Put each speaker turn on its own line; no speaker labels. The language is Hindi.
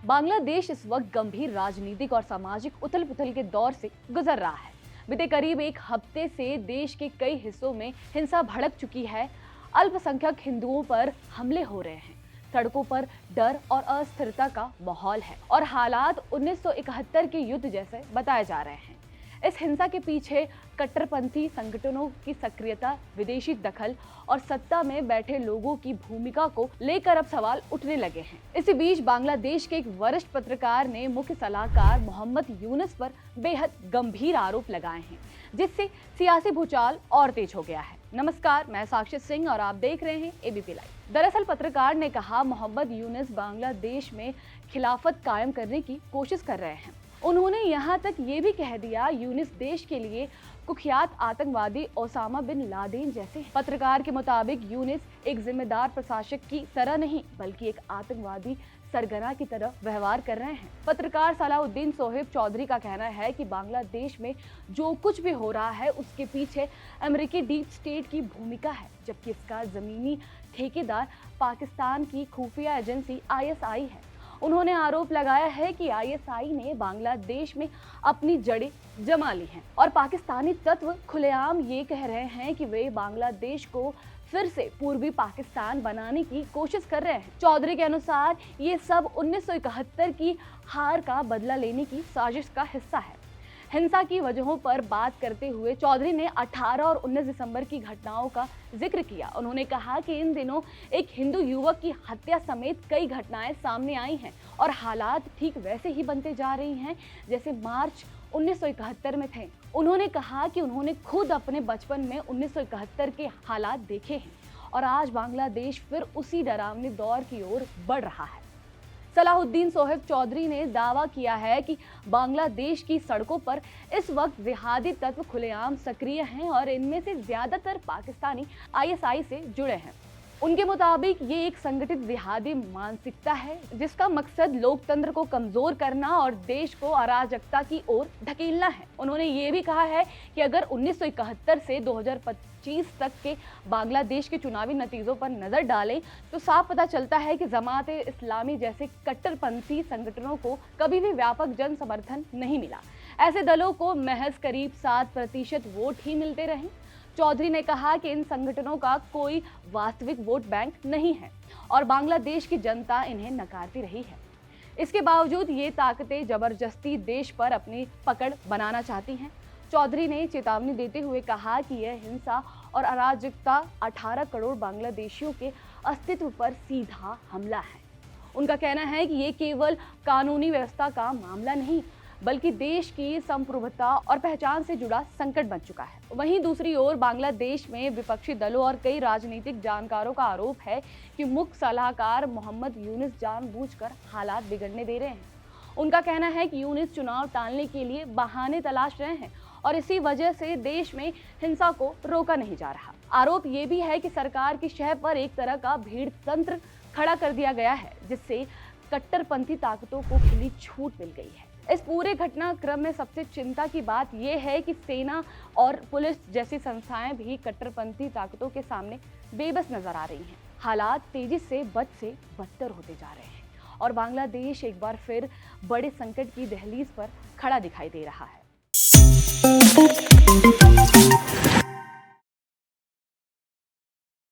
बांग्लादेश इस वक्त गंभीर राजनीतिक और सामाजिक उथल पुथल के दौर से गुजर रहा है। बीते करीब एक हफ्ते से देश के कई हिस्सों में हिंसा भड़क चुकी है। अल्पसंख्यक हिंदुओं पर हमले हो रहे हैं, सड़कों पर डर और अस्थिरता का माहौल है और हालात 1971 के युद्ध जैसे बताए जा रहे हैं। इस हिंसा के पीछे कट्टरपंथी संगठनों की सक्रियता, विदेशी दखल और सत्ता में बैठे लोगों की भूमिका को लेकर अब सवाल उठने लगे हैं। इसी बीच बांग्लादेश के एक वरिष्ठ पत्रकार ने मुख्य सलाहकार मोहम्मद यूनुस पर बेहद गंभीर आरोप लगाए हैं, जिससे सियासी भूचाल और तेज हो गया है। नमस्कार, मैं साक्षी सिंह और आप देख रहे हैं एबीपी लाइव। दरअसल पत्रकार ने कहा, मोहम्मद यूनुस बांग्लादेश में खिलाफत कायम करने की कोशिश कर रहे हैं। उन्होंने यहाँ तक ये भी कह दिया, यूनुस देश के लिए कुख्यात आतंकवादी ओसामा बिन लादेन जैसे हैं। पत्रकार के मुताबिक यूनुस एक जिम्मेदार प्रशासक की तरह नहीं, बल्कि एक आतंकवादी सरगना की तरह व्यवहार कर रहे हैं। पत्रकार सलाहुद्दीन सोहेब चौधरी का कहना है कि बांग्लादेश में जो कुछ भी हो रहा है उसके पीछे अमेरिकी डीप स्टेट की भूमिका है, जबकि इसका जमीनी ठेकेदार पाकिस्तान की खुफिया एजेंसी ISI है। उन्होंने आरोप लगाया है कि ISI ने बांग्लादेश में अपनी जड़ें जमा ली हैं और पाकिस्तानी तत्व खुलेआम ये कह रहे हैं कि वे बांग्लादेश को फिर से पूर्वी पाकिस्तान बनाने की कोशिश कर रहे हैं। चौधरी के अनुसार ये सब 1971 की हार का बदला लेने की साजिश का हिस्सा है। हिंसा की वजहों पर बात करते हुए चौधरी ने 18 और 19 दिसंबर की घटनाओं का जिक्र किया। उन्होंने कहा कि इन दिनों एक हिंदू युवक की हत्या समेत कई घटनाएं सामने आई हैं और हालात ठीक वैसे ही बनते जा रही हैं जैसे मार्च 1971 में थे। उन्होंने कहा कि उन्होंने खुद अपने बचपन में 1971 के हालात देखे हैं और आज बांग्लादेश फिर उसी डरावने दौर की ओर बढ़ रहा है। सलाहुद्दीन सोहेब चौधरी ने दावा किया है कि बांग्लादेश की सड़कों पर इस वक्त जिहादी तत्व खुलेआम सक्रिय हैं और इनमें से ज्यादातर पाकिस्तानी ISI से जुड़े हैं। उनके मुताबिक ये एक संगठित जिहादी मानसिकता है जिसका मकसद लोकतंत्र को कमजोर करना और देश को अराजकता की ओर धकेलना है। उन्होंने ये भी कहा है कि अगर 1971 से 2025 तक के बांग्लादेश के चुनावी नतीजों पर नजर डालें तो साफ पता चलता है कि जमात इस्लामी जैसे कट्टरपंथी संगठनों को कभी भी व्यापक जन समर्थन नहीं मिला। ऐसे दलों को महज करीब 7% वोट ही मिलते रहे। चौधरी ने कहा कि इन संगठनों का कोई वास्तविक वोट बैंक नहीं है और बांग्लादेश की जनता इन्हें नकारती रही है। इसके बावजूद ये ताकतें जबरदस्ती देश पर अपनी पकड़ बनाना चाहती हैं। चौधरी ने चेतावनी देते हुए कहा कि यह हिंसा और अराजकता 18 करोड़ बांग्लादेशियों के अस्तित्व पर सीधा हमला है। उनका कहना है कि ये केवल कानूनी व्यवस्था का मामला नहीं, बल्कि देश की संप्रभुता और पहचान से जुड़ा संकट बन चुका है। वहीं दूसरी ओर बांग्लादेश में विपक्षी दलों और कई राजनीतिक जानकारों का आरोप है कि मुख्य सलाहकार मोहम्मद यूनुस जानबूझकर हालात बिगड़ने दे रहे हैं। उनका कहना है कि यूनुस चुनाव टालने के लिए बहाने तलाश रहे हैं और इसी वजह से देश में हिंसा को रोका नहीं जा रहा। आरोप ये भी है कि सरकार की शह पर एक तरह का भीड़ तंत्र खड़ा कर दिया गया है, जिससे कट्टरपंथी ताकतों को खुली छूट मिल गई है। इस पूरे घटनाक्रम में सबसे चिंता की बात यह है कि सेना और पुलिस जैसी संस्थाएं भी कट्टरपंथी ताकतों के सामने बेबस नजर आ रही हैं। हालात तेजी से बद से बदतर होते जा रहे हैं और बांग्लादेश एक बार फिर बड़े संकट की दहलीज पर खड़ा दिखाई दे रहा है।